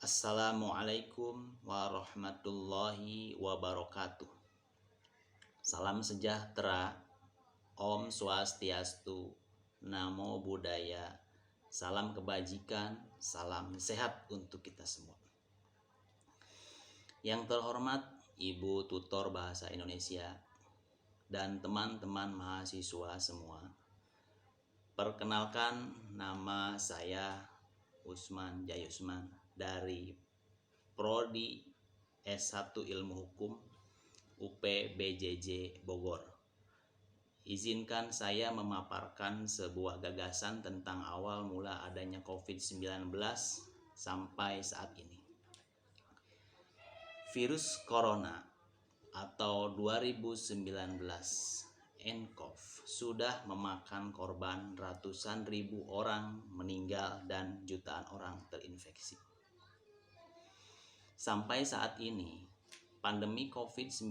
Assalamualaikum warahmatullahi wabarakatuh. Salam sejahtera, Om Swastiastu, Namo Buddhaya, salam kebajikan, salam sehat untuk kita semua. Yang terhormat Ibu Tutor Bahasa Indonesia dan teman-teman mahasiswa semua. Perkenalkan, nama saya Usman Jayusman dari Prodi S1 Ilmu Hukum UP BJJ Bogor. Izinkan saya memaparkan sebuah gagasan tentang awal mula adanya COVID-19 sampai saat ini. Virus Corona atau 2019 nCoV sudah memakan korban, ratusan ribu orang meninggal dan jutaan orang terinfeksi. Sampai saat ini, pandemi COVID-19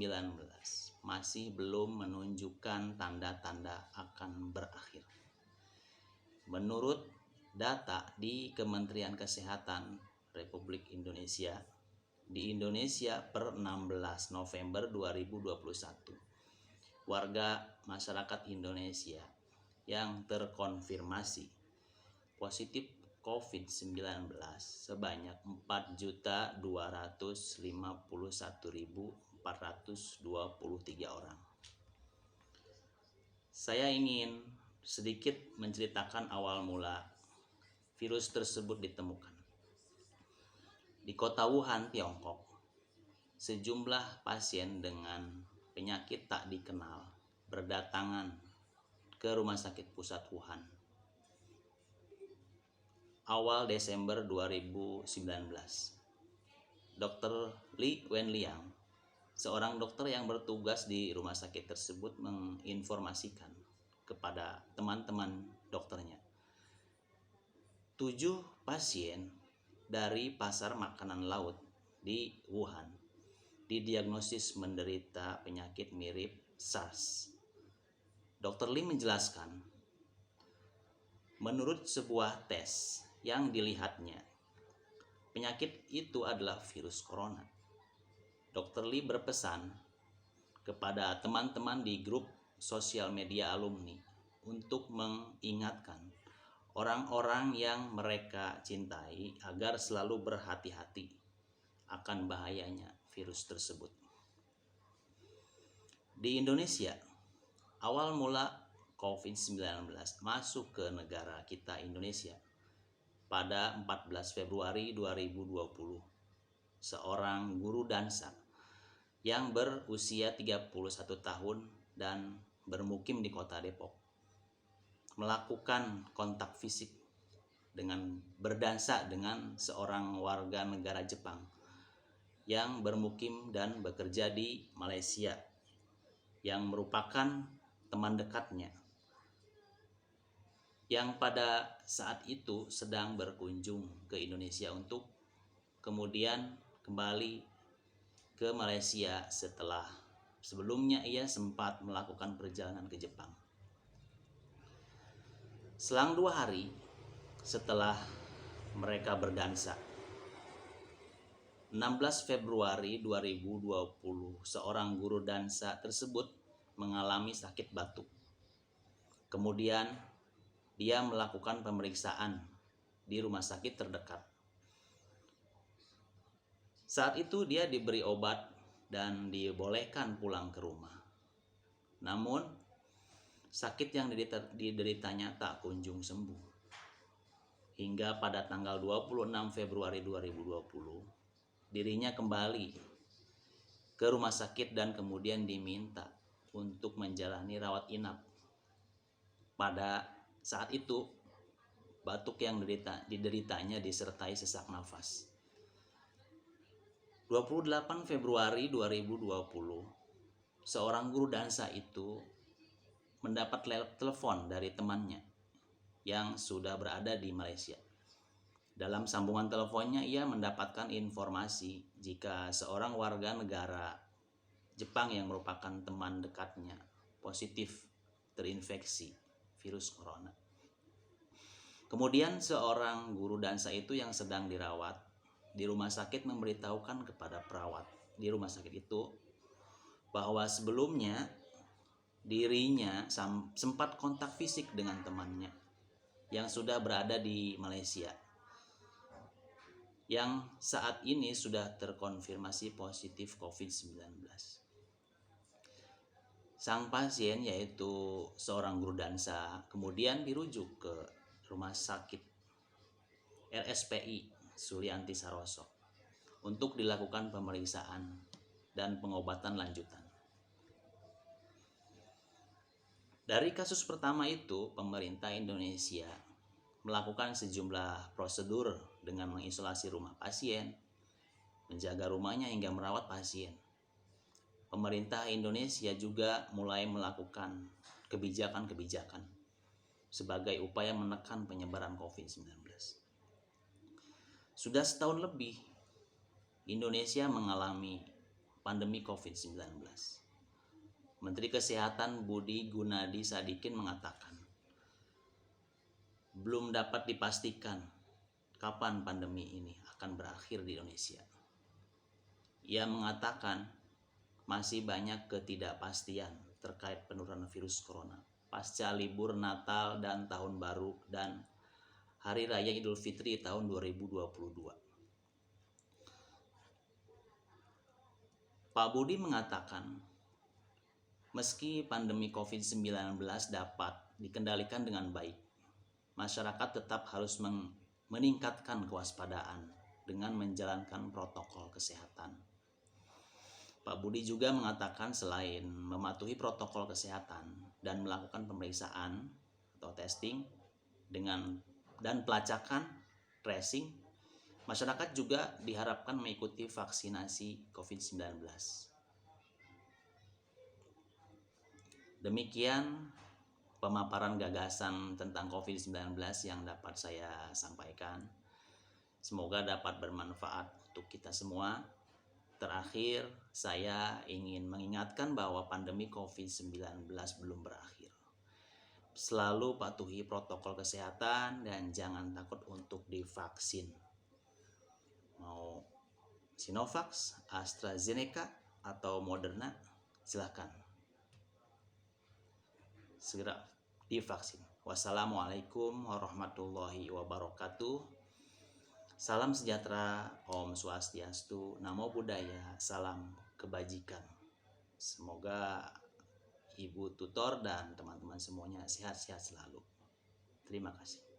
masih belum menunjukkan tanda-tanda akan berakhir. Menurut data di Kementerian Kesehatan Republik Indonesia, di Indonesia per 16 November 2021, warga masyarakat Indonesia yang terkonfirmasi positif COVID-19 sebanyak 4.251.423 orang. Saya ingin sedikit menceritakan awal mula virus tersebut ditemukan. Di kota Wuhan, Tiongkok, sejumlah pasien dengan penyakit tak dikenal berdatangan ke Rumah Sakit Pusat Wuhan awal Desember 2019. Dr. Li Wenliang, seorang dokter yang bertugas di rumah sakit tersebut, menginformasikan kepada teman-teman dokternya, 7 pasien dari pasar makanan laut di Wuhan didiagnosis menderita penyakit mirip SARS. Dr. Li menjelaskan, menurut sebuah tes yang dilihatnya, penyakit itu adalah virus corona. Dr. Li berpesan kepada teman-teman di grup sosial media alumni untuk mengingatkan orang-orang yang mereka cintai agar selalu berhati-hati akan bahayanya virus tersebut. Di Indonesia, awal mula COVID-19 masuk ke negara kita Indonesia pada 14 Februari 2020. Seorang guru dansa yang berusia 31 tahun dan bermukim di kota Depok melakukan kontak fisik dengan berdansa dengan seorang warga negara Jepang yang bermukim dan bekerja di Malaysia, yang merupakan teman dekatnya, yang pada saat itu sedang berkunjung ke Indonesia untuk kemudian kembali ke Malaysia setelah sebelumnya ia sempat melakukan perjalanan ke Jepang. Selang 2 hari setelah mereka berdansa, 16 Februari 2020, seorang guru dansa tersebut mengalami sakit batuk. Kemudian dia melakukan pemeriksaan di rumah sakit terdekat. Saat itu dia diberi obat dan dibolehkan pulang ke rumah. Namun sakit yang dideritanya tak kunjung sembuh. Hingga pada tanggal 26 Februari 2020, dirinya kembali ke rumah sakit dan kemudian diminta untuk menjalani rawat inap. Pada saat itu, batuk yang dideritanya disertai sesak nafas. 28 Februari 2020, seorang guru dansa itu mendapat telepon dari temannya yang sudah berada di Malaysia. Dalam sambungan teleponnya, ia mendapatkan informasi jika seorang warga negara Jepang yang merupakan teman dekatnya positif terinfeksi virus corona. Kemudian seorang guru dansa itu yang sedang dirawat di rumah sakit memberitahukan kepada perawat di rumah sakit itu bahwa sebelumnya dirinya sempat kontak fisik dengan temannya yang sudah berada di Malaysia, yang saat ini sudah terkonfirmasi positif COVID-19. Sang pasien, yaitu seorang guru dansa, kemudian dirujuk ke rumah sakit RSPI Sulianti Saroso untuk dilakukan pemeriksaan dan pengobatan lanjutan. Dari kasus pertama itu, pemerintah Indonesia melakukan sejumlah prosedur dengan mengisolasi rumah pasien, menjaga rumahnya hingga merawat pasien. Pemerintah Indonesia juga mulai melakukan kebijakan-kebijakan sebagai upaya menekan penyebaran COVID-19. Sudah setahun lebih Indonesia mengalami pandemi COVID-19. Menteri Kesehatan Budi Gunadi Sadikin mengatakan, belum dapat dipastikan kapan pandemi ini akan berakhir di Indonesia. Ia mengatakan masih banyak ketidakpastian terkait penurunan virus corona pasca libur Natal dan Tahun Baru dan Hari Raya Idul Fitri tahun 2022. Pak Budi mengatakan, meski pandemi COVID-19 dapat dikendalikan dengan baik, masyarakat tetap harus meningkatkan kewaspadaan dengan menjalankan protokol kesehatan. Pak Budi juga mengatakan selain mematuhi protokol kesehatan dan melakukan pemeriksaan atau testing dan pelacakan tracing, masyarakat juga diharapkan mengikuti vaksinasi COVID-19. Demikian pemaparan gagasan tentang COVID-19 yang dapat saya sampaikan. Semoga dapat bermanfaat untuk kita semua. Terakhir, saya ingin mengingatkan bahwa pandemi COVID-19 belum berakhir. Selalu patuhi protokol kesehatan dan jangan takut untuk divaksin. Mau Sinovac, AstraZeneca, atau Moderna, silakan segera divaksin. Wassalamualaikum warahmatullahi wabarakatuh. Salam sejahtera, Om Swastiastu, Namo Buddhaya, salam kebajikan. Semoga Ibu tutor dan teman-teman semuanya sehat-sehat selalu. Terima kasih.